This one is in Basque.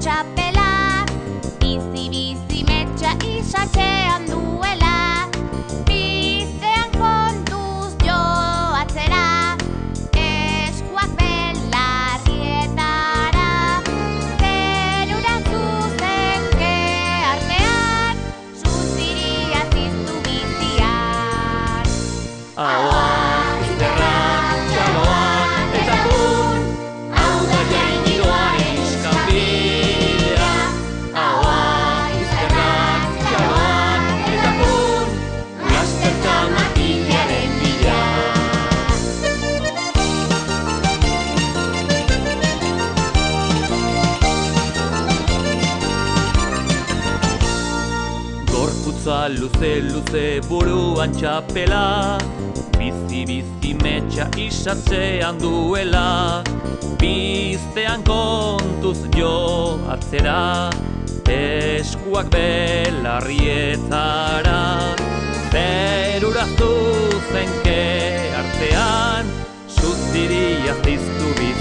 txapela, bizi metxa isatxean duela, biztean kontuz jo atzera, eskuak belarrietara, zerura zuzenke artean, suziria ziztu bizian. Ahoa, izterrak, txaloan eta kun, hau da jainidoaren iskanbila. Ahoa, izterrak, txaloan eta kun, lasterka makilaren bila. Gorputza luze buruan txapela, bizi metxa isatzean duela, biztean kontuz jo atzera, eskuak belarrietara, zerura zuzenke artean, suziria ziztu bizian.